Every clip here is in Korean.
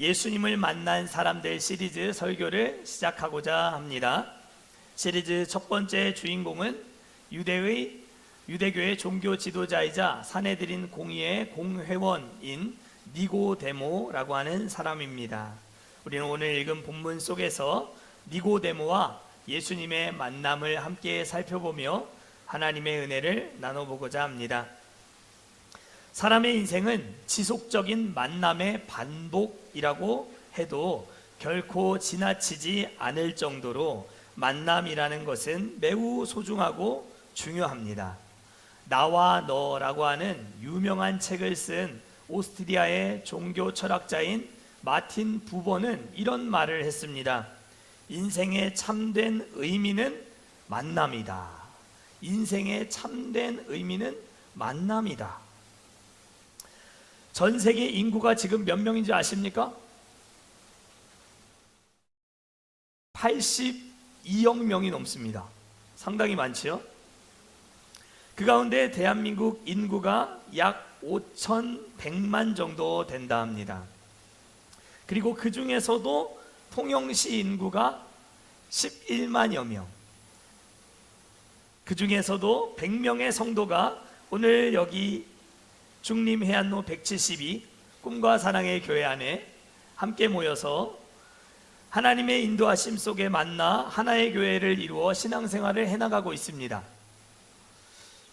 예수님을 만난 사람들 시리즈 설교를 시작하고자 합니다. 시리즈 첫 번째 주인공은 유대교의 종교 지도자이자 사내들인 공의의 공회원인 니고데모라고 하는 사람입니다. 우리는 오늘 읽은 본문 속에서 니고데모와 예수님의 만남을 함께 살펴보며 하나님의 은혜를 나눠보고자 합니다. 사람의 인생은 지속적인 만남의 반복이라고 해도 결코 지나치지 않을 정도로 만남이라는 것은 매우 소중하고 중요합니다. 나와 너라고 하는 유명한 책을 쓴 오스트리아의 종교 철학자인 마틴 부버는 이런 말을 했습니다. 인생의 참된 의미는 만남이다. 인생의 참된 의미는 만남이다. 전 세계 인구가 지금 몇 명인지 아십니까? 82억 명이 넘습니다. 상당히 많지요? 그 가운데 대한민국 인구가 약 5,100만 정도 된다 합니다. 그리고 그 중에서도 통영시 인구가 11만여 명, 그 중에서도 100명의 성도가 오늘 여기 중림해안로 172 꿈과 사랑의 교회 안에 함께 모여서 하나님의 인도하심 속에 만나 하나의 교회를 이루어 신앙생활을 해나가고 있습니다.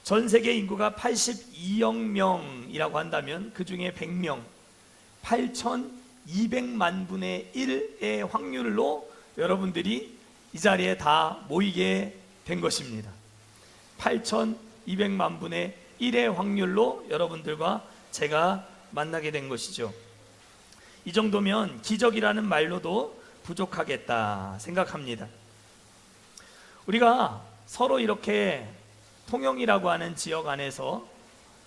전 세계 인구가 82억 명이라고 한다면 그 중에 100명, 8,200만 분의 1의 확률로 여러분들이 이 자리에 다 모이게 된 것입니다. 8,200만 분의 1의 확률로 여러분들과 제가 만나게 된 것이죠. 이 정도면 기적이라는 말로도 부족하겠다 생각합니다. 우리가 서로 이렇게 통영이라고 하는 지역 안에서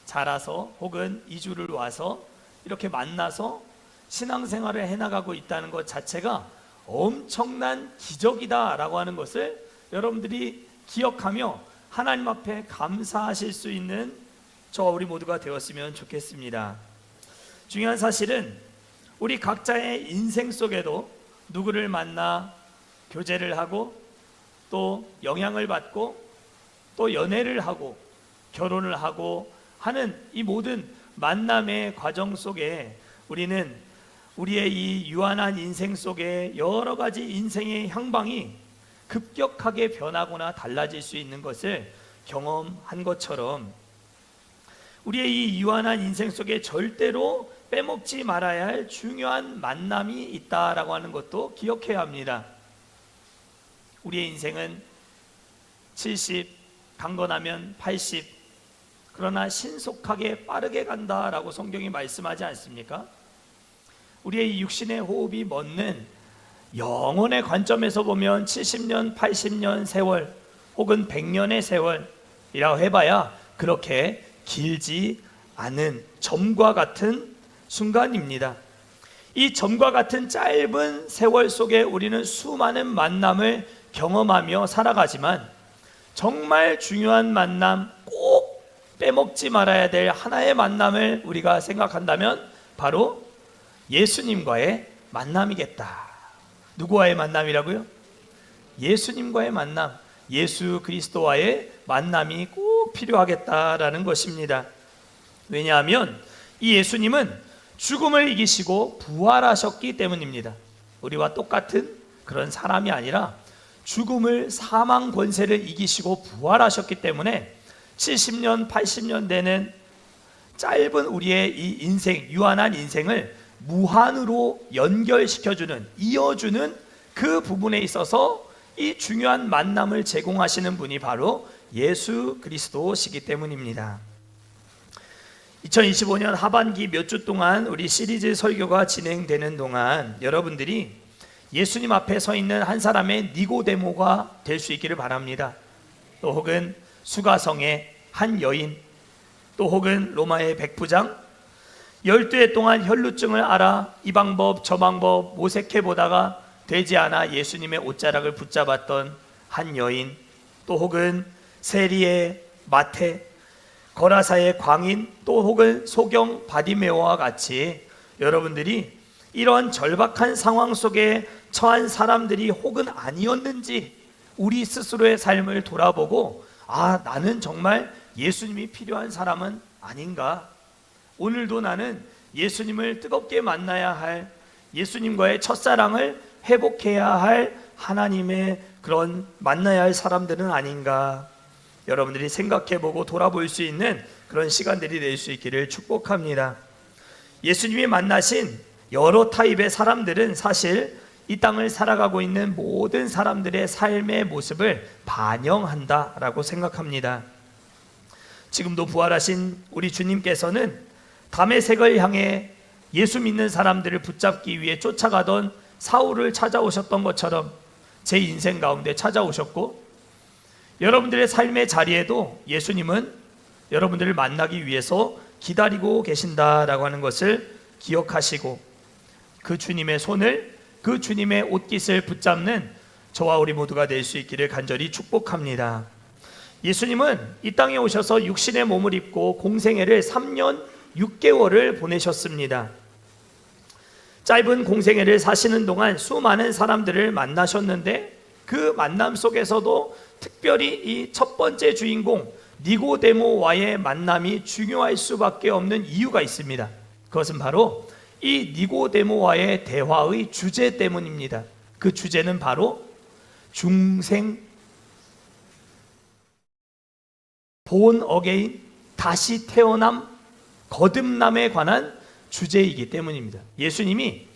자라서 혹은 이주를 와서 이렇게 만나서 신앙생활을 해나가고 있다는 것 자체가 엄청난 기적이다라고 하는 것을 여러분들이 기억하며 하나님 앞에 감사하실 수 있는 저와 우리 모두가 되었으면 좋겠습니다. 중요한 사실은 우리 각자의 인생 속에도 누구를 만나 교제를 하고 또 영향을 받고 또 연애를 하고 결혼을 하고 하는 이 모든 만남의 과정 속에 우리는 우리의 이 유한한 인생 속에 여러 가지 인생의 향방이 급격하게 변하거나 달라질 수 있는 것을 경험한 것처럼 우리의 이 유한한 인생 속에 절대로 빼먹지 말아야 할 중요한 만남이 있다라고 하는 것도 기억해야 합니다. 우리의 인생은 70, 강건하면 80, 그러나 신속하게 빠르게 간다라고 성경이 말씀하지 않습니까? 우리의 이 육신의 호흡이 멎는 영혼의 관점에서 보면 70년, 80년 세월 혹은 100년의 세월이라고 해봐야 그렇게 길지 않은 점과 같은 순간입니다. 이 점과 같은 짧은 세월 속에 우리는 수많은 만남을 경험하며 살아가지만 정말 중요한 만남, 꼭 빼먹지 말아야 될 하나의 만남을 우리가 생각한다면 바로 예수님과의 만남이겠다. 누구와의 만남이라고요? 예수님과의 만남, 예수 그리스도와의 만남이 꼭 필요하겠다라는 것입니다. 왜냐하면 이 예수님은 죽음을 이기시고 부활하셨기 때문입니다. 우리와 똑같은 그런 사람이 아니라 죽음을, 사망 권세를 이기시고 부활하셨기 때문에 70년, 80년 되는 짧은 우리의 이 인생, 유한한 인생을 무한으로 연결시켜주는, 이어주는 그 부분에 있어서 이 중요한 만남을 제공하시는 분이 바로 예수 그리스도시기 때문입니다. 2025년 하반기 몇 주 동안 우리 시리즈 설교가 진행되는 동안 여러분들이 예수님 앞에 서 있는 한 사람의 니고데모가 될 수 있기를 바랍니다. 또 혹은 수가성의 한 여인, 또 혹은 로마의 백부장, 12해 동안 혈루증을 앓아 이 방법 저 방법 모색해 보다가 되지 않아 예수님의 옷자락을 붙잡았던 한 여인, 또 혹은 세리의 마태, 거라사의 광인, 또 혹은 소경 바디메오와 같이 여러분들이 이런 절박한 상황 속에 처한 사람들이 혹은 아니었는지 우리 스스로의 삶을 돌아보고 나는 정말 예수님이 필요한 사람은 아닌가? 오늘도 나는 예수님을 뜨겁게 만나야 할, 예수님과의 첫사랑을 회복해야 할 하나님의 그런 만나야 할 사람들은 아닌가? 여러분들이 생각해보고 돌아볼 수 있는 그런 시간들이 될 수 있기를 축복합니다. 예수님이 만나신 여러 타입의 사람들은 사실 이 땅을 살아가고 있는 모든 사람들의 삶의 모습을 반영한다라고 생각합니다. 지금도 부활하신 우리 주님께서는 다메섹을 향해 예수 믿는 사람들을 붙잡기 위해 쫓아가던 사울을 찾아오셨던 것처럼 제 인생 가운데 찾아오셨고, 여러분들의 삶의 자리에도 예수님은 여러분들을 만나기 위해서 기다리고 계신다라고 하는 것을 기억하시고, 그 주님의 손을, 그 주님의 옷깃을 붙잡는 저와 우리 모두가 될 수 있기를 간절히 축복합니다. 예수님은 이 땅에 오셔서 육신의 몸을 입고 공생애를 3년 6개월을 보내셨습니다. 짧은 공생애를 사시는 동안 수많은 사람들을 만나셨는데, 그 만남 속에서도 특별히 이 첫 번째 주인공 니고데모와의 만남이 중요할 수밖에 없는 이유가 있습니다. 그것은 바로 이 니고데모와의 대화의 주제 때문입니다. 그 주제는 바로 중생, 본 어게인, 다시 태어남, 거듭남에 관한 주제이기 때문입니다. 예수님이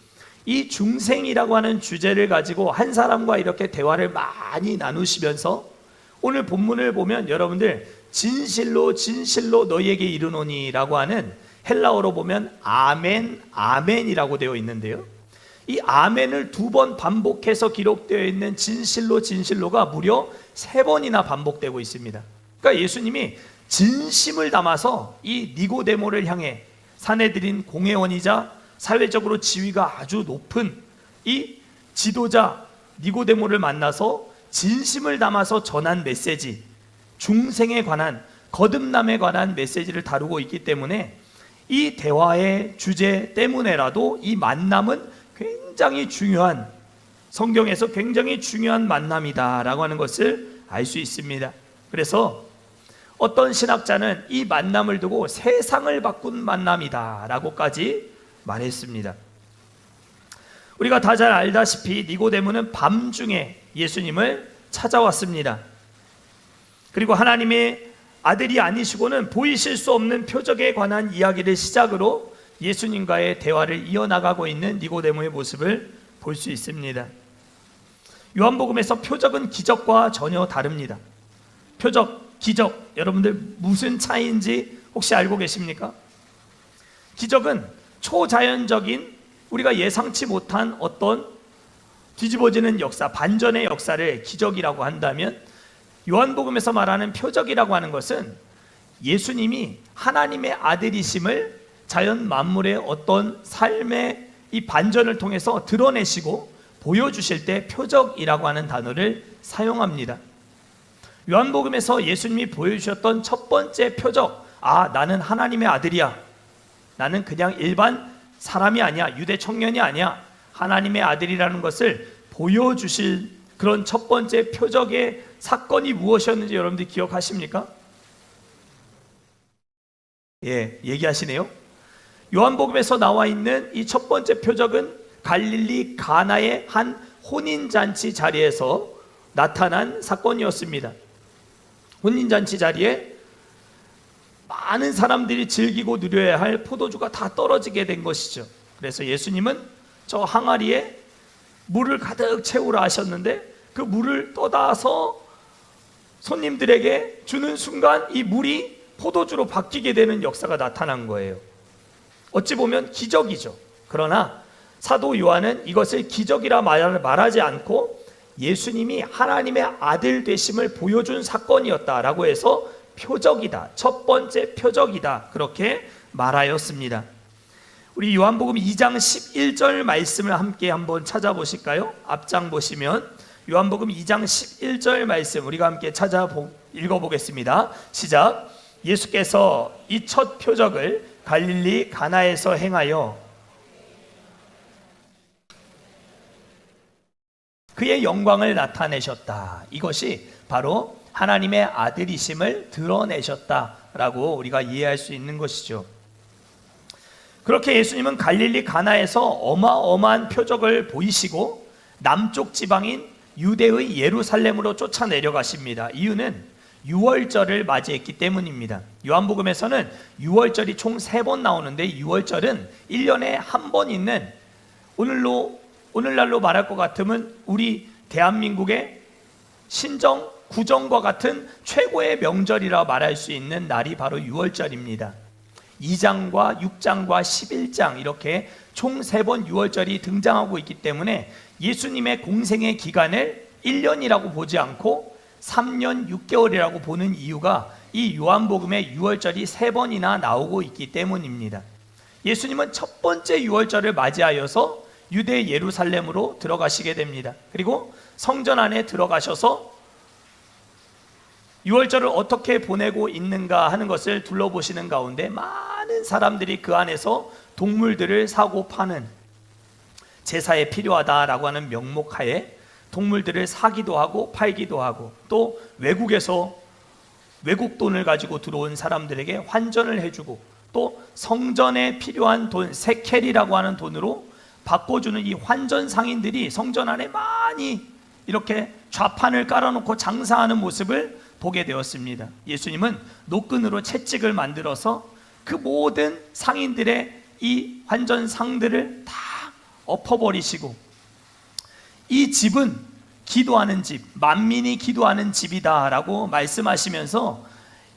이 중생이라고 하는 주제를 가지고 한 사람과 이렇게 대화를 많이 나누시면서, 오늘 본문을 보면 여러분들 진실로 진실로 너희에게 이르노니 라고 하는 헬라어로 보면 아멘, 아멘이라고 되어 있는데요, 이 아멘을 2번 반복해서 기록되어 있는 진실로 진실로가 무려 3번이나 반복되고 있습니다. 그러니까 예수님이 진심을 담아서 이 니고데모를 향해, 사내들인 공회원이자 사회적으로 지위가 아주 높은 이 지도자 니고데모를 만나서 진심을 담아서 전한 메시지, 중생에 관한, 거듭남에 관한 메시지를 다루고 있기 때문에 이 대화의 주제 때문에라도 이 만남은 굉장히 중요한, 성경에서 굉장히 중요한 만남이다라고 하는 것을 알 수 있습니다. 그래서 어떤 신학자는 이 만남을 두고 세상을 바꾼 만남이다라고까지 말했습니다. 우리가 다 잘 알다시피 니고데모는 밤중에 예수님을 찾아왔습니다. 그리고 하나님의 아들이 아니시고는 보이실 수 없는 표적에 관한 이야기를 시작으로 예수님과의 대화를 이어나가고 있는 니고데모의 모습을 볼 수 있습니다. 요한복음에서 표적은 기적과 전혀 다릅니다. 표적, 기적, 여러분들 무슨 차이인지 혹시 알고 계십니까? 기적은 초자연적인, 우리가 예상치 못한 어떤 뒤집어지는 역사, 반전의 역사를 기적이라고 한다면, 요한복음에서 말하는 표적이라고 하는 것은 예수님이 하나님의 아들이심을 자연 만물의 어떤 삶의 이 반전을 통해서 드러내시고 보여주실 때 표적이라고 하는 단어를 사용합니다. 요한복음에서 예수님이 보여주셨던 첫 번째 표적, 나는 하나님의 아들이야, 나는 그냥 일반 사람이 아니야, 유대 청년이 아니야, 하나님의 아들이라는 것을 보여주실 그런 첫 번째 표적의 사건이 무엇이었는지 여러분들이 기억하십니까? 얘기하시네요. 요한복음에서 나와 있는 이 첫 번째 표적은 갈릴리 가나의 한 혼인잔치 자리에서 나타난 사건이었습니다. 혼인잔치 자리에 많은 사람들이 즐기고 누려야 할 포도주가 다 떨어지게 된 것이죠. 그래서 예수님은 저 항아리에 물을 가득 채우라 하셨는데, 그 물을 떠다서 손님들에게 주는 순간 이 물이 포도주로 바뀌게 되는 역사가 나타난 거예요. 어찌 보면 기적이죠. 그러나 사도 요한은 이것을 기적이라 말하지 않고 예수님이 하나님의 아들 되심을 보여준 사건이었다라고 해서 표적이다, 첫 번째 표적이다, 그렇게 말하였습니다. 우리 요한복음 2장 11절 말씀을 함께 한번 찾아보실까요? 앞장 보시면 요한복음 2장 11절 말씀 우리가 함께 읽어보겠습니다. 시작. 예수께서 이 첫 표적을 갈릴리 가나에서 행하여 그의 영광을 나타내셨다. 이것이 바로 하나님의 아들이심을 드러내셨다라고 우리가 이해할 수 있는 것이죠. 그렇게 예수님은 갈릴리 가나에서 어마어마한 표적을 보이시고 남쪽 지방인 유대의 예루살렘으로 쫓아내려가십니다. 이유는 유월절을 맞이했기 때문입니다. 요한복음에서는 유월절이 총 3번 나오는데 유월절은 1년에 한 번 있는, 오늘날로 말할 것 같으면 우리 대한민국의 신정, 구정과 같은 최고의 명절이라 말할 수 있는 날이 바로 유월절입니다. 2장과 6장과 11장 이렇게 총 3번 유월절이 등장하고 있기 때문에 예수님의 공생의 기간을 1년이라고 보지 않고 3년 6개월이라고 보는 이유가 이 요한복음에 유월절이 3번이나 나오고 있기 때문입니다. 예수님은 첫 번째 유월절을 맞이하여서 유대 예루살렘으로 들어가시게 됩니다. 그리고 성전 안에 들어가셔서 유월절을 어떻게 보내고 있는가 하는 것을 둘러보시는 가운데 많은 사람들이 그 안에서 동물들을 사고 파는, 제사에 필요하다라고 하는 명목하에 동물들을 사기도 하고 팔기도 하고, 또 외국에서 외국 돈을 가지고 들어온 사람들에게 환전을 해주고, 또 성전에 필요한 돈, 세켈이라고 하는 돈으로 바꿔주는 이 환전 상인들이 성전 안에 많이 이렇게 좌판을 깔아놓고 장사하는 모습을 보게 되었습니다. 예수님은 노끈으로 채찍을 만들어서 그 모든 상인들의 이 환전상들을 다 엎어버리시고, 이 집은 기도하는 집, 만민이 기도하는 집이다 라고 말씀하시면서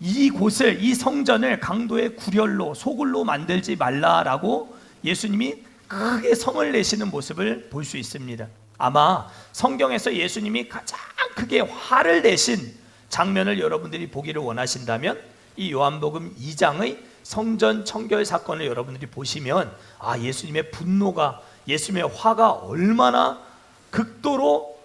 이곳을, 이 성전을 강도의 구렬로, 소굴로 만들지 말라라고 예수님이 크게 성을 내시는 모습을 볼 수 있습니다. 아마 성경에서 예수님이 가장 크게 화를 내신 장면을 여러분들이 보기를 원하신다면 이 요한복음 2장의 성전 청결 사건을 여러분들이 보시면 예수님의 분노가, 예수님의 화가 얼마나 극도로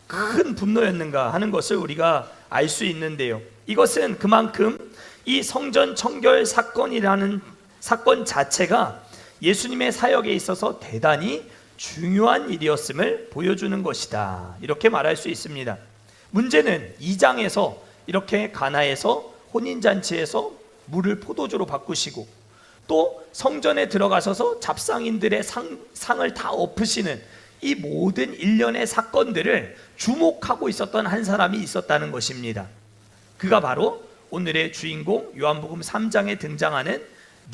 큰 분노였는가 하는 것을 우리가 알 수 있는데요. 이것은 그만큼 이 성전 청결 사건이라는 사건 자체가 예수님의 사역에 있어서 대단히 중요한 일이었음을 보여주는 것이다, 이렇게 말할 수 있습니다. 문제는 2장에서 이렇게 가나에서 혼인잔치에서 물을 포도주로 바꾸시고, 또 성전에 들어가셔서 잡상인들의 상을 다 엎으시는 이 모든 일련의 사건들을 주목하고 있었던 한 사람이 있었다는 것입니다. 그가 바로 오늘의 주인공 요한복음 3장에 등장하는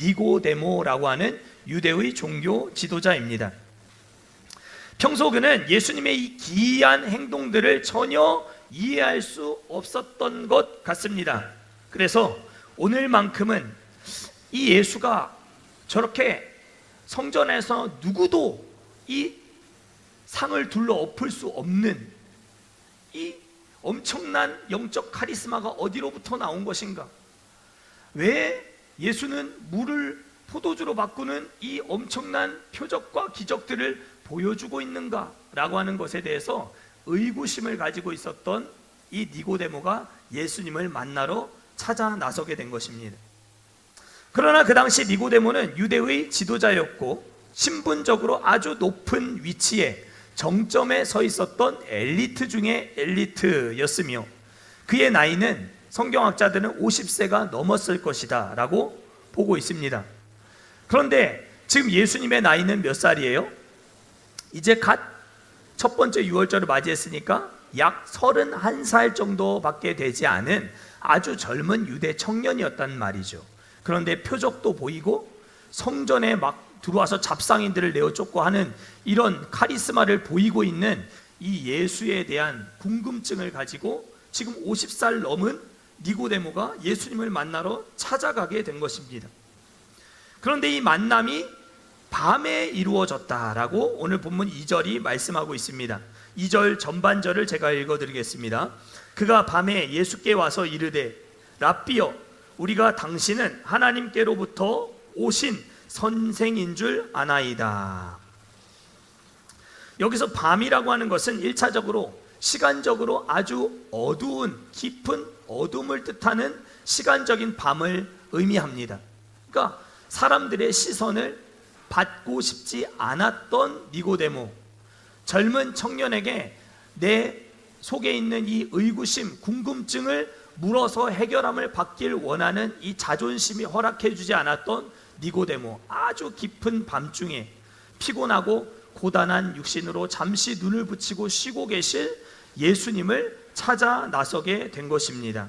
니고데모라고 하는 유대의 종교 지도자입니다. 평소 그는 예수님의 이 기이한 행동들을 전혀 이해할 수 없었던 것 같습니다. 그래서 오늘만큼은 이 예수가 저렇게 성전에서 누구도 이 상을 둘러 엎을 수 없는 이 엄청난 영적 카리스마가 어디로부터 나온 것인가? 왜 예수는 물을 포도주로 바꾸는 이 엄청난 표적과 기적들을 보여주고 있는가? 라고 하는 것에 대해서 의구심을 가지고 있었던 이 니고데모가 예수님을 만나러 찾아 나서게 된 것입니다. 그러나 그 당시 니고데모는 유대의 지도자였고 신분적으로 아주 높은 위치에 정점에 서 있었던 엘리트 중에 엘리트였으며, 그의 나이는 성경학자들은 50세가 넘었을 것이다 라고 보고 있습니다. 그런데 지금 예수님의 나이는 몇 살이에요? 이제 갓 첫 번째 유월절을 맞이했으니까 약 31살 정도밖에 되지 않은 아주 젊은 유대 청년이었단 말이죠. 그런데 표적도 보이고 성전에 막 들어와서 잡상인들을 내어 쫓고 하는 이런 카리스마를 보이고 있는 이 예수에 대한 궁금증을 가지고 지금 50살 넘은 니고데모가 예수님을 만나러 찾아가게 된 것입니다. 그런데 이 만남이 밤에 이루어졌다라고 오늘 본문 2절이 말씀하고 있습니다. 2절 전반절을 제가 읽어드리겠습니다. 그가 밤에 예수께 와서 이르되 랍비여, 우리가 당신은 하나님께로부터 오신 선생인 줄 아나이다. 여기서 밤이라고 하는 것은 1차적으로 시간적으로 아주 어두운, 깊은 어둠을 뜻하는 시간적인 밤을 의미합니다. 그러니까 사람들의 시선을 받고 싶지 않았던 니고데모, 젊은 청년에게 내 속에 있는 이 의구심, 궁금증을 물어서 해결함을 받길 원하는 이 자존심이 허락해 주지 않았던 니고데모, 아주 깊은 밤중에 피곤하고 고단한 육신으로 잠시 눈을 붙이고 쉬고 계실 예수님을 찾아 나서게 된 것입니다.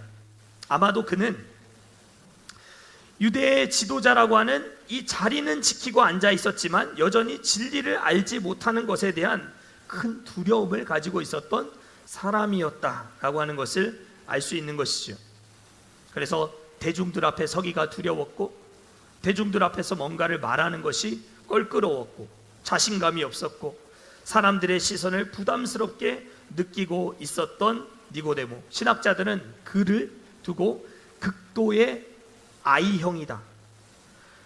아마도 그는 유대의 지도자라고 하는 이 자리는 지키고 앉아 있었지만 여전히 진리를 알지 못하는 것에 대한 큰 두려움을 가지고 있었던 사람이었다라고 하는 것을 알 수 있는 것이죠. 그래서 대중들 앞에 서기가 두려웠고, 대중들 앞에서 뭔가를 말하는 것이 껄끄러웠고, 자신감이 없었고, 사람들의 시선을 부담스럽게 느끼고 있었던 니고데모. 신학자들은 그를 두고 극도의 I형이다,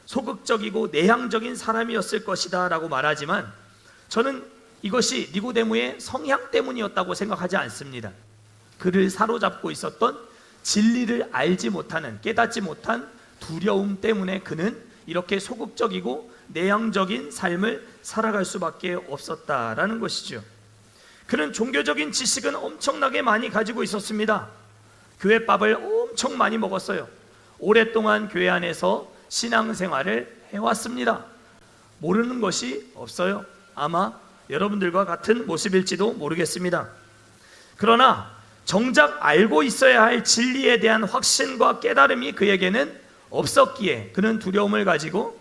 소극적이고 내향적인 사람이었을 것이다 라고 말하지만, 저는 이것이 니고데모의 성향 때문이었다고 생각하지 않습니다. 그를 사로잡고 있었던 진리를 알지 못하는, 깨닫지 못한 두려움 때문에 그는 이렇게 소극적이고 내향적인 삶을 살아갈 수밖에 없었다라는 것이죠. 그는 종교적인 지식은 엄청나게 많이 가지고 있었습니다. 교회밥을 엄청 많이 먹었어요. 오랫동안 교회 안에서 신앙생활을 해왔습니다. 모르는 것이 없어요. 아마 여러분들과 같은 모습일지도 모르겠습니다. 그러나 정작 알고 있어야 할 진리에 대한 확신과 깨달음이 그에게는 없었기에 그는 두려움을 가지고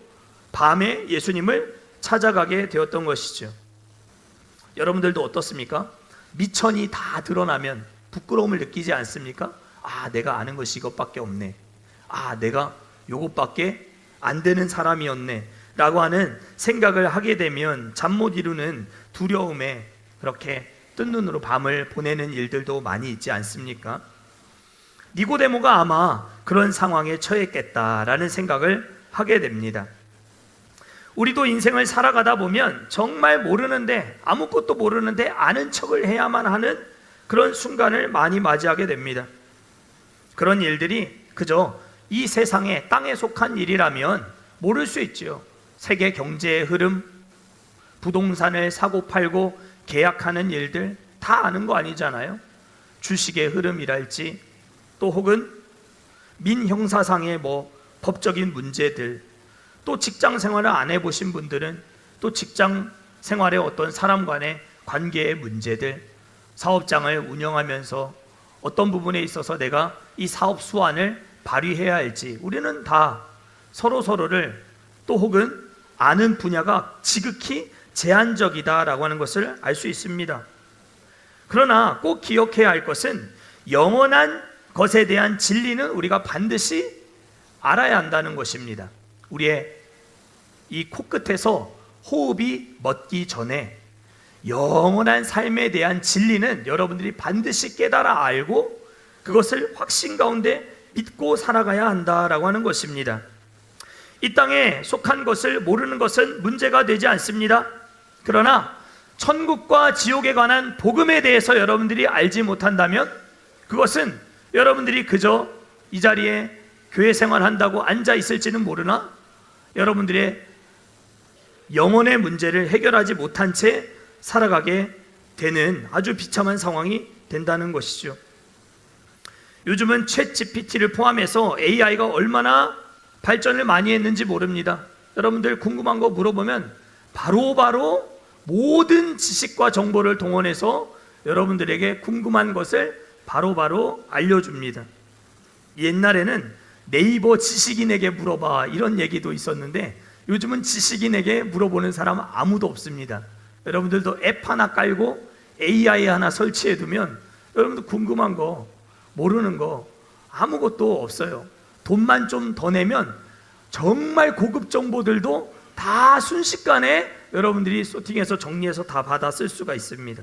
밤에 예수님을 찾아가게 되었던 것이죠. 여러분들도 어떻습니까? 미천이 다 드러나면 부끄러움을 느끼지 않습니까? 아, 내가 아는 것이 이것밖에 없네. 아, 내가 이것밖에 안 되는 사람이었네 라고 하는 생각을 하게 되면 잠 못 이루는 두려움에 그렇게 뜬 눈으로 밤을 보내는 일들도 많이 있지 않습니까? 니고데모가 아마 그런 상황에 처했겠다라는 생각을 하게 됩니다. 우리도 인생을 살아가다 보면 정말 모르는데, 아무것도 모르는데 아는 척을 해야만 하는 그런 순간을 많이 맞이하게 됩니다. 그런 일들이 그저 이 세상에, 땅에 속한 일이라면 모를 수 있죠. 세계 경제의 흐름, 부동산을 사고 팔고 계약하는 일들 다 아는 거 아니잖아요. 주식의 흐름이랄지, 또 혹은 민형사상의 법적인 문제들, 또 직장 생활을 안 해보신 분들은 또 직장 생활의 어떤 사람 간의 관계의 문제들, 사업장을 운영하면서 어떤 부분에 있어서 내가 이 사업 수완을 발휘해야 할지, 우리는 다 서로서로를 또 혹은 아는 분야가 지극히 제한적이다라고 하는 것을 알 수 있습니다. 그러나 꼭 기억해야 할 것은 영원한 것에 대한 진리는 우리가 반드시 알아야 한다는 것입니다. 우리의 이 코끝에서 호흡이 멎기 전에 영원한 삶에 대한 진리는 여러분들이 반드시 깨달아 알고 그것을 확신 가운데 믿고 살아가야 한다라고 하는 것입니다. 이 땅에 속한 것을 모르는 것은 문제가 되지 않습니다. 그러나 천국과 지옥에 관한 복음에 대해서 여러분들이 알지 못한다면 그것은 여러분들이 그저 이 자리에 교회 생활한다고 앉아 있을지는 모르나 여러분들의 영혼의 문제를 해결하지 못한 채 살아가게 되는 아주 비참한 상황이 된다는 것이죠. 요즘은 챗 GPT를 포함해서 AI가 얼마나 발전을 많이 했는지 모릅니다. 여러분들 궁금한 거 물어보면 바로바로 모든 지식과 정보를 동원해서 여러분들에게 궁금한 것을 바로바로 알려줍니다. 옛날에는 네이버 지식인에게 물어봐 이런 얘기도 있었는데 요즘은 지식인에게 물어보는 사람 아무도 없습니다. 여러분들도 앱 하나 깔고 AI 하나 설치해 두면 여러분들 궁금한 거, 모르는 거 아무것도 없어요. 돈만 좀 더 내면 정말 고급 정보들도 다 순식간에 여러분들이 소팅해서 정리해서 다 받아 쓸 수가 있습니다.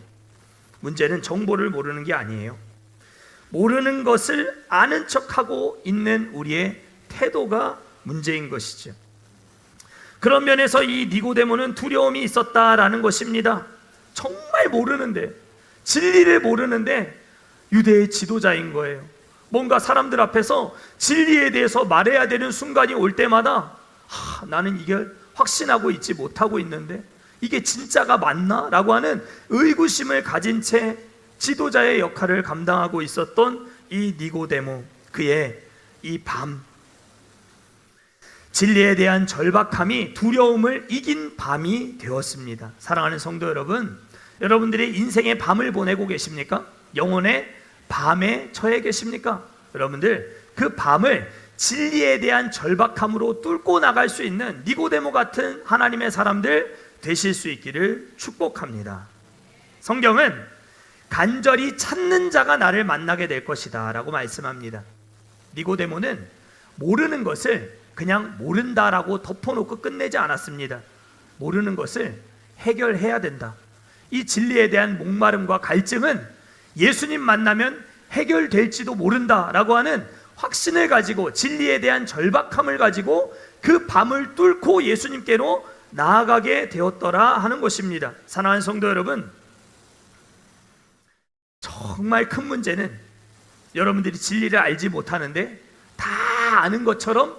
문제는 정보를 모르는 게 아니에요. 모르는 것을 아는 척하고 있는 우리의 태도가 문제인 것이죠. 그런 면에서 이 니고데모는 두려움이 있었다라는 것입니다. 정말 모르는데, 진리를 모르는데 유대의 지도자인 거예요. 뭔가 사람들 앞에서 진리에 대해서 말해야 되는 순간이 올 때마다 나는 이걸 확신하고 있지 못하고 있는데 이게 진짜가 맞나? 라고 하는 의구심을 가진 채 지도자의 역할을 감당하고 있었던 이 니고데모, 그의 이 밤, 진리에 대한 절박함이 두려움을 이긴 밤이 되었습니다. 사랑하는 성도 여러분, 여러분들이 인생의 밤을 보내고 계십니까? 영혼의 밤에 처해 계십니까? 여러분들 그 밤을 진리에 대한 절박함으로 뚫고 나갈 수 있는 니고데모 같은 하나님의 사람들 되실 수 있기를 축복합니다. 성경은 간절히 찾는 자가 나를 만나게 될 것이다 라고 말씀합니다. 니고데모는 모르는 것을 그냥 모른다라고 덮어놓고 끝내지 않았습니다. 모르는 것을 해결해야 된다. 이 진리에 대한 목마름과 갈증은 예수님 만나면 해결될지도 모른다라고 하는 확신을 가지고 진리에 대한 절박함을 가지고 그 밤을 뚫고 예수님께로 나아가게 되었더라 하는 것입니다. 사랑하는 성도 여러분, 정말 큰 문제는 여러분들이 진리를 알지 못하는데 다 아는 것처럼,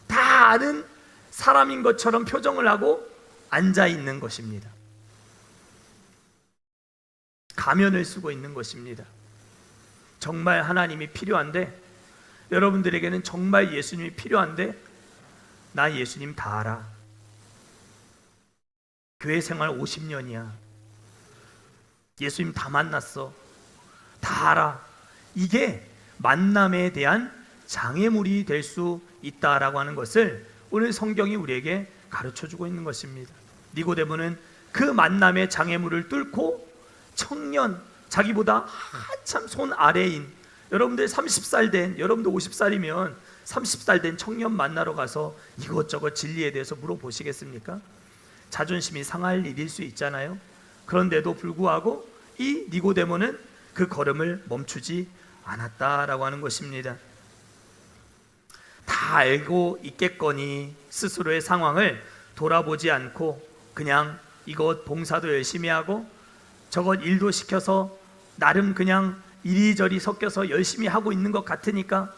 다 아는 사람인 것처럼 표정을 하고 앉아 있는 것입니다. 가면을 쓰고 있는 것입니다. 정말 하나님이 필요한데, 여러분들에게는 정말 예수님이 필요한데, 나 예수님 다 알아. 교회 생활 50년이야. 예수님 다 만났어. 다 알아. 이게 만남에 대한 장애물이 될 수 있다라고 하는 것을 오늘 성경이 우리에게 가르쳐주고 있는 것입니다. 니고데모는 그 만남의 장애물을 뚫고 청년, 자기보다 한참 손 아래인, 여러분들 30살 된, 여러분들 50살이면 30살 된 청년 만나러 가서 이것저것 진리에 대해서 물어보시겠습니까? 자존심이 상할 일일 수 있잖아요. 그런데도 불구하고 이 니고데모는 그 걸음을 멈추지 않았다라고 하는 것입니다. 다 알고 있겠거니 스스로의 상황을 돌아보지 않고 그냥 이것 봉사도 열심히 하고 저것 일도 시켜서 나름 그냥 이리저리 섞여서 열심히 하고 있는 것 같으니까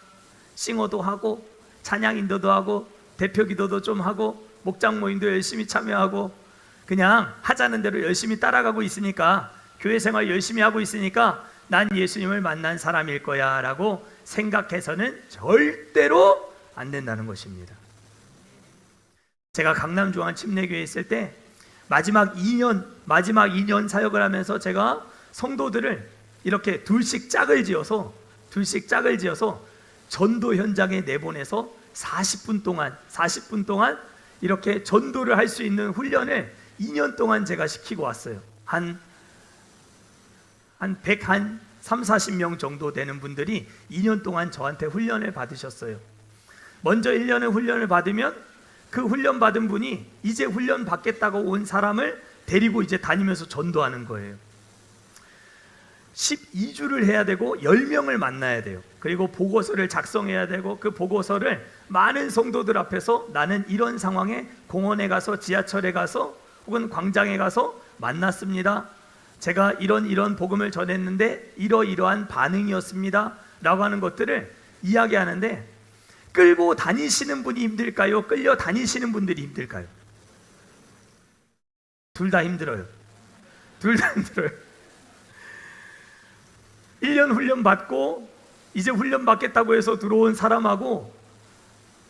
싱어도 하고 찬양 인도도 하고 대표 기도도 좀 하고 목장 모임도 열심히 참여하고 그냥 하자는 대로 열심히 따라가고 있으니까, 교회 생활 열심히 하고 있으니까 난 예수님을 만난 사람일 거야 라고 생각해서는 절대로 안 된다는 것입니다. 제가 강남 중앙 침례교회에 있을 때 마지막 2년 사역을 하면서 제가 성도들을 이렇게 둘씩 짝을 지어서 전도 현장에 내보내서 40분 동안 이렇게 전도를 할 수 있는 훈련을 2년 동안 제가 시키고 왔어요. 한 130-40명 정도 되는 분들이 2년 동안 저한테 훈련을 받으셨어요. 먼저 1년의 훈련을 받으면 그 훈련 받은 분이 이제 훈련 받겠다고 온 사람을 데리고 이제 다니면서 전도하는 거예요. 12주를 해야 되고 10명을 만나야 돼요. 그리고 보고서를 작성해야 되고 그 보고서를 많은 성도들 앞에서 나는 이런 상황에 공원에 가서 지하철에 가서 혹은 광장에 가서 만났습니다. 제가 이런 복음을 전했는데 이러이러한 반응이었습니다 라고 하는 것들을 이야기하는데, 끌고 다니시는 분이 힘들까요? 끌려 다니시는 분들이 힘들까요? 둘 다 힘들어요. 1년 훈련 받고 이제 훈련 받겠다고 해서 들어온 사람하고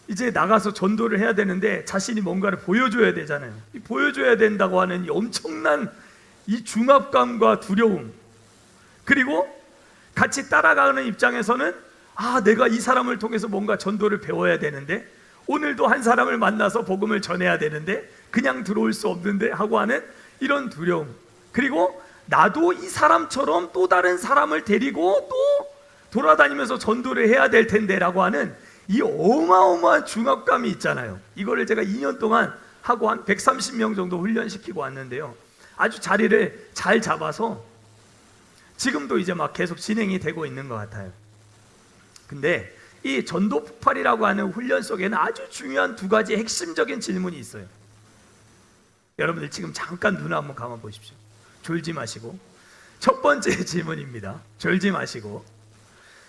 이제 나가서 전도를 해야 되는데 자신이 뭔가를 보여줘야 되잖아요. 이 보여줘야 된다고 하는 이 엄청난 이 중압감과 두려움, 그리고 같이 따라가는 입장에서는 내가 이 사람을 통해서 뭔가 전도를 배워야 되는데, 오늘도 한 사람을 만나서 복음을 전해야 되는데 그냥 들어올 수 없는데 하고 하는 이런 두려움, 그리고 나도 이 사람처럼 또 다른 사람을 데리고 또 돌아다니면서 전도를 해야 될 텐데 라고 하는 이 어마어마한 중압감이 있잖아요. 이거를 제가 2년 동안 하고 한 130명 정도 훈련시키고 왔는데요, 아주 자리를 잘 잡아서 지금도 이제 막 계속 진행이 되고 있는 것 같아요. 근데 이 전도 폭발이라고 하는 훈련 속에는 아주 중요한 두 가지 핵심적인 질문이 있어요. 여러분들 지금 잠깐 눈 한번 감아 보십시오. 졸지 마시고. 첫 번째 질문입니다. 졸지 마시고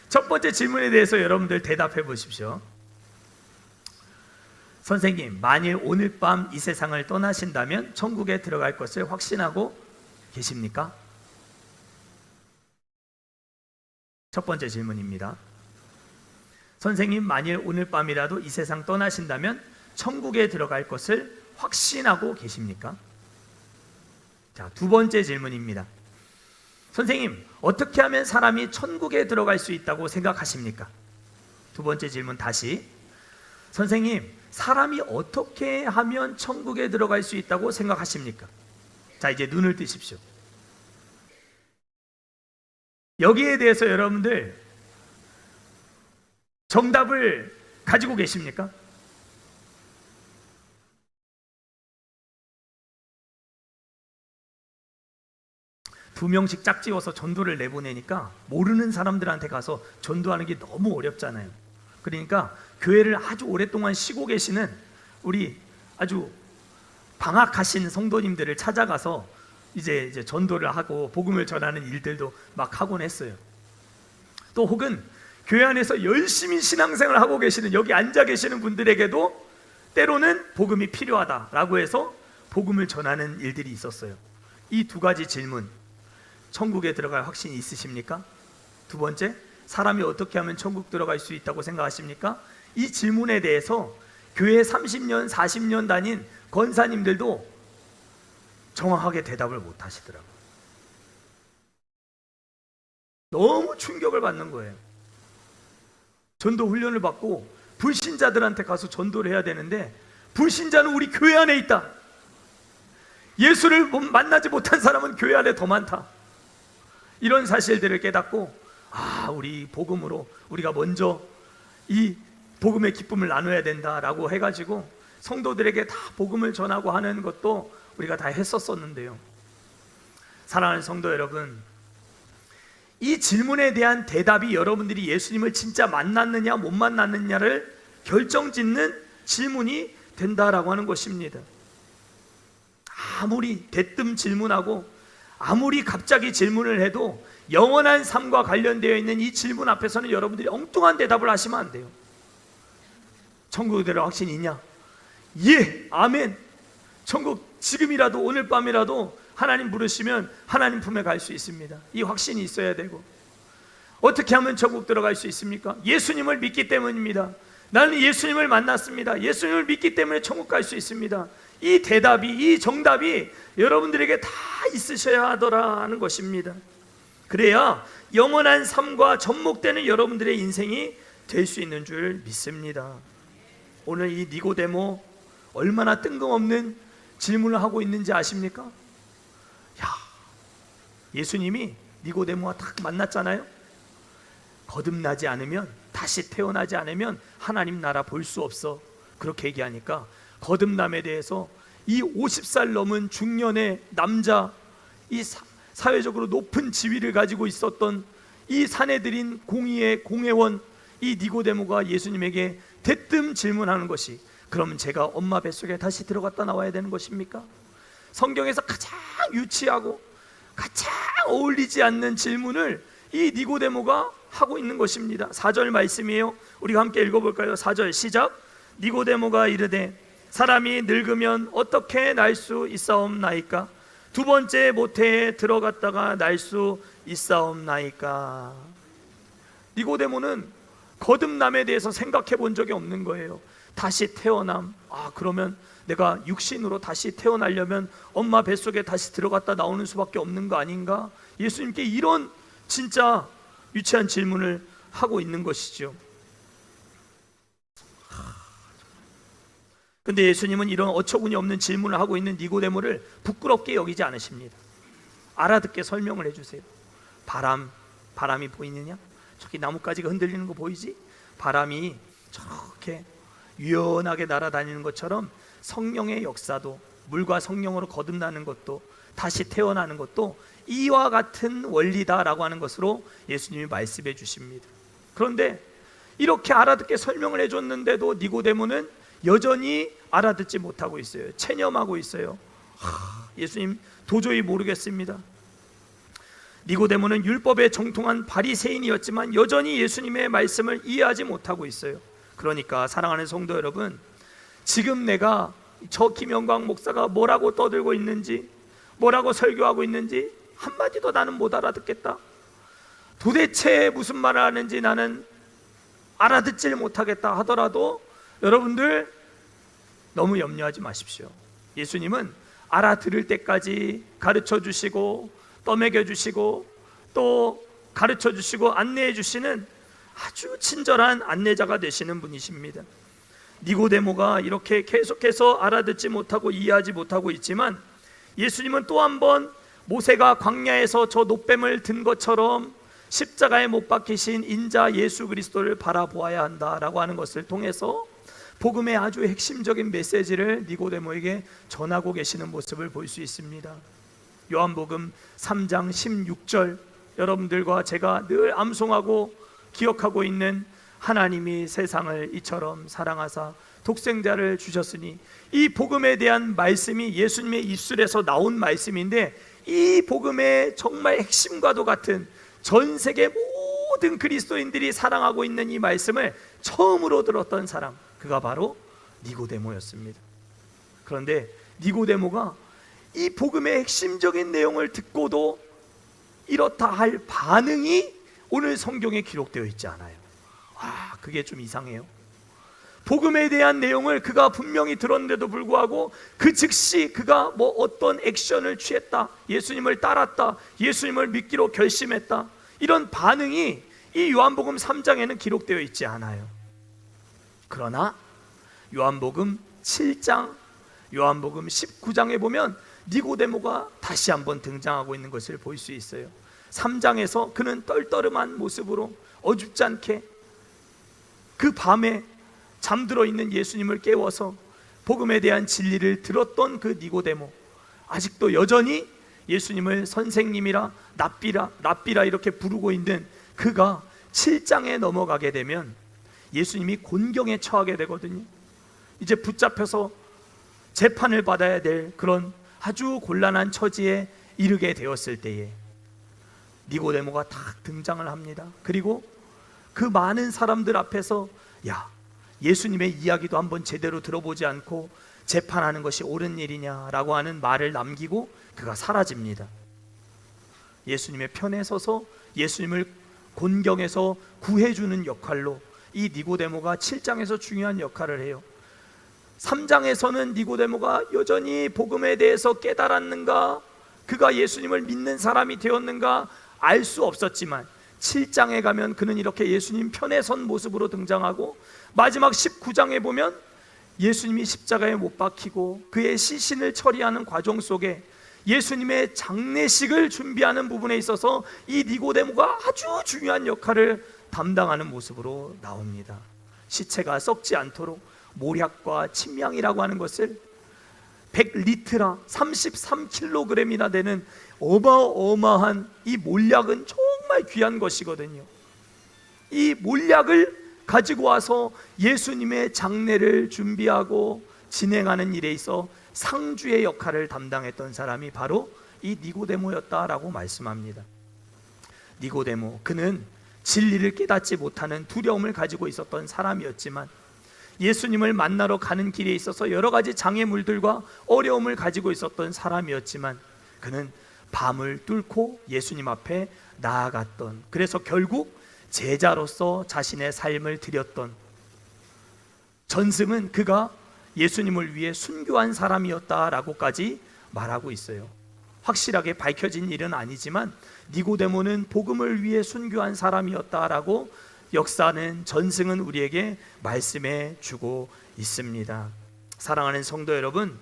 첫 번째 질문에 대해서 여러분들 대답해 보십시오. 선생님, 만일 오늘 밤 이 세상을 떠나신다면 천국에 들어갈 것을 확신하고 계십니까? 첫 번째 질문입니다. 선생님, 만일 오늘 밤이라도 이 세상 떠나신다면 천국에 들어갈 것을 확신하고 계십니까? 자, 두 번째 질문입니다. 선생님, 어떻게 하면 사람이 천국에 들어갈 수 있다고 생각하십니까? 두 번째 질문 다시. 선생님, 사람이 어떻게 하면 천국에 들어갈 수 있다고 생각하십니까? 자, 이제 눈을 뜨십시오. 여기에 대해서 여러분들 정답을 가지고 계십니까? 두 명씩 짝지어서 전도를 내보내니까 모르는 사람들한테 가서 전도하는 게 너무 어렵잖아요. 그러니까 교회를 아주 오랫동안 쉬고 계시는 우리 아주 방학하신 성도님들을 찾아가서 이제 전도를 하고 복음을 전하는 일들도 막 하곤 했어요. 또 혹은 교회 안에서 열심히 신앙생활을 하고 계시는 여기 앉아 계시는 분들에게도 때로는 복음이 필요하다라고 해서 복음을 전하는 일들이 있었어요. 이 두 가지 질문, 천국에 들어갈 확신이 있으십니까? 두 번째, 사람이 어떻게 하면 천국 들어갈 수 있다고 생각하십니까? 이 질문에 대해서 교회 30년, 40년 다닌 권사님들도 정확하게 대답을 못 하시더라고요. 너무 충격을 받는 거예요. 전도 훈련을 받고 불신자들한테 가서 전도를 해야 되는데 불신자는 우리 교회 안에 있다. 예수를 만나지 못한 사람은 교회 안에 더 많다. 이런 사실들을 깨닫고 우리 복음으로 우리가 먼저 이 복음의 기쁨을 나눠야 된다라고 해가지고 성도들에게 다 복음을 전하고 하는 것도 우리가 다 했었었는데요. 사랑하는 성도 여러분, 이 질문에 대한 대답이 여러분들이 예수님을 진짜 만났느냐 못 만났느냐를 결정짓는 질문이 된다라고 하는 것입니다. 아무리 대뜸 질문하고 아무리 갑자기 질문을 해도 영원한 삶과 관련되어 있는 이 질문 앞에서는 여러분들이 엉뚱한 대답을 하시면 안 돼요. 천국에 들어갈 확신이 있냐? 예, 아멘. 천국 지금이라도 오늘 밤이라도 하나님 부르시면 하나님 품에 갈 수 있습니다. 이 확신이 있어야 되고, 어떻게 하면 천국 들어갈 수 있습니까? 예수님을 믿기 때문입니다. 나는 예수님을 만났습니다. 예수님을 믿기 때문에 천국 갈 수 있습니다. 이 대답이, 이 정답이 여러분들에게 다 있으셔야 하더라는 것입니다. 그래야 영원한 삶과 접목되는 여러분들의 인생이 될 수 있는 줄 믿습니다. 오늘 이 니고데모 얼마나 뜬금없는 질문을 하고 있는지 아십니까? 예수님이 니고데모와 딱 만났잖아요. 거듭나지 않으면, 다시 태어나지 않으면 하나님 나라 볼 수 없어. 그렇게 얘기하니까 거듭남에 대해서 이 50살 넘은 중년의 남자, 이 사회적으로 높은 지위를 가지고 있었던 이 사내들인 공의의 공회원 이 니고데모가 예수님에게 대뜸 질문하는 것이, 그러면 제가 엄마 뱃속에 다시 들어갔다 나와야 되는 것입니까? 성경에서 가장 유치하고 가장 어울리지 않는 질문을 이 니고데모가 하고 있는 것입니다. 4절 말씀이에요. 우리가 함께 읽어볼까요? 4절 시작. 니고데모가 이르되 사람이 늙으면 어떻게 날 수 있사옵나이까? 두 번째 모태에 들어갔다가 날 수 있사옵나이까? 니고데모는 거듭남에 대해서 생각해 본 적이 없는 거예요. 다시 태어남, 그러면 내가 육신으로 다시 태어나려면 엄마 뱃속에 다시 들어갔다 나오는 수밖에 없는 거 아닌가? 예수님께 이런 진짜 유치한 질문을 하고 있는 것이죠. 근데 예수님은 이런 어처구니 없는 질문을 하고 있는 니고데모를 부끄럽게 여기지 않으십니다. 알아듣게 설명을 해주세요. 바람이 보이느냐? 저기 나뭇가지가 흔들리는 거 보이지? 바람이 저렇게 유연하게 날아다니는 것처럼 성령의 역사도, 물과 성령으로 거듭나는 것도, 다시 태어나는 것도 이와 같은 원리다라고 하는 것으로 예수님이 말씀해 주십니다. 그런데 이렇게 알아듣게 설명을 해줬는데도 니고데모는 여전히 알아듣지 못하고 있어요. 체념하고 있어요. 예수님 도저히 모르겠습니다. 니고데모는 율법에 정통한 바리새인이었지만 여전히 예수님의 말씀을 이해하지 못하고 있어요. 그러니까 사랑하는 성도 여러분, 지금 내가 저 김영광 목사가 뭐라고 떠들고 있는지, 뭐라고 설교하고 있는지 한마디도 나는 못 알아듣겠다. 도대체 무슨 말을 하는지 나는 알아듣질 못하겠다 하더라도 여러분들 너무 염려하지 마십시오. 예수님은 알아들을 때까지 가르쳐 주시고 떠먹여 주시고 또 가르쳐 주시고 안내해 주시는 아주 친절한 안내자가 되시는 분이십니다. 니고데모가 이렇게 계속해서 알아듣지 못하고 이해하지 못하고 있지만 예수님은 또 한 번 모세가 광야에서 저 놋뱀을 든 것처럼 십자가에 못 박히신 인자 예수 그리스도를 바라보아야 한다라고 하는 것을 통해서 복음의 아주 핵심적인 메시지를 니고데모에게 전하고 계시는 모습을 볼 수 있습니다. 요한복음 3장 16절, 여러분들과 제가 늘 암송하고 기억하고 있는 하나님이 세상을 이처럼 사랑하사 독생자를 주셨으니, 이 복음에 대한 말씀이 예수님의 입술에서 나온 말씀인데 이 복음의 정말 핵심과도 같은 전 세계 모든 그리스도인들이 사랑하고 있는 이 말씀을 처음으로 들었던 사람, 그가 바로 니고데모였습니다. 그런데 니고데모가 이 복음의 핵심적인 내용을 듣고도 이렇다 할 반응이 오늘 성경에 기록되어 있지 않아요. 그게 좀 이상해요. 복음에 대한 내용을 그가 분명히 들었는데도 불구하고 그 즉시 그가 뭐 어떤 액션을 취했다, 예수님을 따랐다, 예수님을 믿기로 결심했다, 이런 반응이 이 요한복음 3장에는 기록되어 있지 않아요. 그러나 요한복음 7장, 요한복음 19장에 보면 니고데모가 다시 한번 등장하고 있는 것을 볼 수 있어요. 3장에서 그는 떨떠름한 모습으로 어줍지 않게 그 밤에 잠들어 있는 예수님을 깨워서 복음에 대한 진리를 들었던 그 니고데모, 아직도 여전히 예수님을 선생님이라 랍비라 이렇게 부르고 있는 그가 7장에 넘어가게 되면 예수님이 곤경에 처하게 되거든요. 이제 붙잡혀서 재판을 받아야 될 그런 아주 곤란한 처지에 이르게 되었을 때에 니고데모가 딱 등장을 합니다. 그리고 그 많은 사람들 앞에서 예수님의 이야기도 한번 제대로 들어보지 않고 재판하는 것이 옳은 일이냐라고 하는 말을 남기고 그가 사라집니다. 예수님의 편에 서서 예수님을 곤경에서 구해주는 역할로 이 니고데모가 7장에서 중요한 역할을 해요. 3장에서는 니고데모가 여전히 복음에 대해서 깨달았는가, 그가 예수님을 믿는 사람이 되었는가 알 수 없었지만 7장에 가면 그는 이렇게 예수님 편에 선 모습으로 등장하고, 마지막 19장에 보면 예수님이 십자가에 못 박히고 그의 시신을 처리하는 과정 속에 예수님의 장례식을 준비하는 부분에 있어서 이 니고데모가 아주 중요한 역할을 담당하는 모습으로 나옵니다. 시체가 썩지 않도록 모략과 침향이라고 하는 것을 100리트라 33kg이나 되는 어마어마한 이 몰약은 정말 귀한 것이거든요. 이 몰약을 가지고 와서 예수님의 장례를 준비하고 진행하는 일에 있어 상주의 역할을 담당했던 사람이 바로 이 니고데모였다라고 말씀합니다. 니고데모, 그는 진리를 깨닫지 못하는 두려움을 가지고 있었던 사람이었지만 예수님을 만나러 가는 길에 있어서 여러 가지 장애물들과 어려움을 가지고 있었던 사람이었지만 그는 밤을 뚫고 예수님 앞에 나아갔던, 그래서 결국 제자로서 자신의 삶을 드렸던, 전승은 그가 예수님을 위해 순교한 사람이었다라고까지 말하고 있어요. 확실하게 밝혀진 일은 아니지만 니고데모는 복음을 위해 순교한 사람이었다라고 역사는, 전승은 우리에게 말씀해 주고 있습니다. 사랑하는 성도 여러분,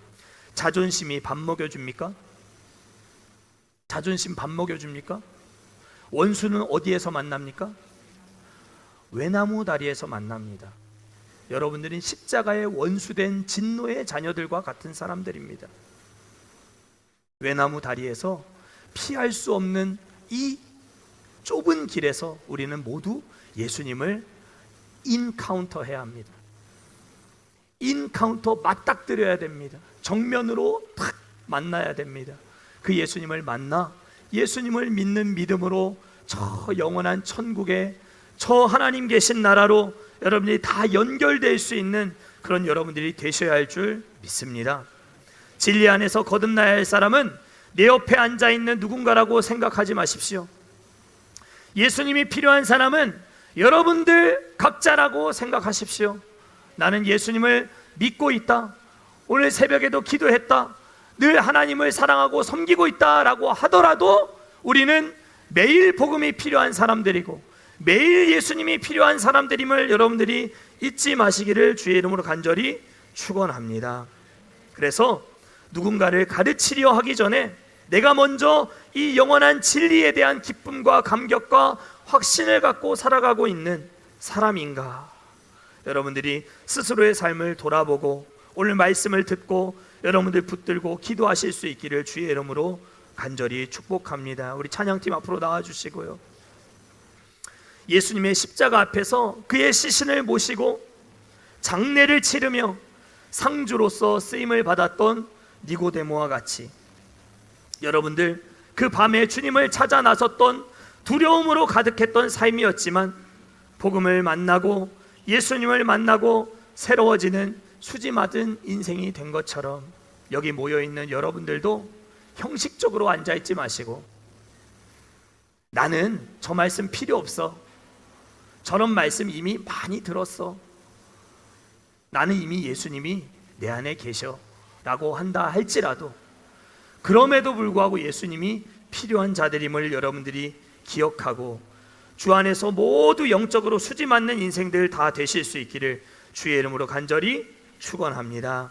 자존심이 밥 먹여줍니까? 자존심 밥 먹여줍니까? 원수는 어디에서 만납니까? 외나무 다리에서 만납니다. 여러분들은 십자가의 원수된 진노의 자녀들과 같은 사람들입니다. 외나무 다리에서 피할 수 없는 이 좁은 길에서 우리는 모두 예수님을 인카운터 해야 합니다. 인카운터 맞닥뜨려야 됩니다. 정면으로 탁 만나야 됩니다. 그 예수님을 만나 예수님을 믿는 믿음으로 저 영원한 천국에, 저 하나님 계신 나라로 여러분들이 다 연결될 수 있는 그런 여러분들이 되셔야 할 줄 믿습니다. 진리 안에서 거듭나야 할 사람은 내 옆에 앉아있는 누군가라고 생각하지 마십시오. 예수님이 필요한 사람은 여러분들 각자라고 생각하십시오. 나는 예수님을 믿고 있다, 오늘 새벽에도 기도했다, 늘 하나님을 사랑하고 섬기고 있다라고 하더라도 우리는 매일 복음이 필요한 사람들이고 매일 예수님이 필요한 사람들임을 여러분들이 잊지 마시기를 주의 이름으로 간절히 축원합니다. 그래서 누군가를 가르치려 하기 전에 내가 먼저 이 영원한 진리에 대한 기쁨과 감격과 확신을 갖고 살아가고 있는 사람인가, 여러분들이 스스로의 삶을 돌아보고 오늘 말씀을 듣고 여러분들 붙들고 기도하실 수 있기를 주의 이름으로 간절히 축복합니다. 우리 찬양팀 앞으로 나와주시고요. 예수님의 십자가 앞에서 그의 시신을 모시고 장례를 치르며 상주로서 쓰임을 받았던 니고데모와 같이 여러분들 그 밤에 주님을 찾아 나섰던 두려움으로 가득했던 삶이었지만 복음을 만나고 예수님을 만나고 새로워지는 수지 맞은 인생이 된 것처럼 여기 모여있는 여러분들도 형식적으로 앉아있지 마시고 나는 저 말씀 필요 없어, 저런 말씀 이미 많이 들었어, 나는 이미 예수님이 내 안에 계셔 라고 한다 할지라도 그럼에도 불구하고 예수님이 필요한 자들임을 여러분들이 기억하고 주 안에서 모두 영적으로 수지 맞는 인생들 다 되실 수 있기를 주의 이름으로 간절히 축원합니다.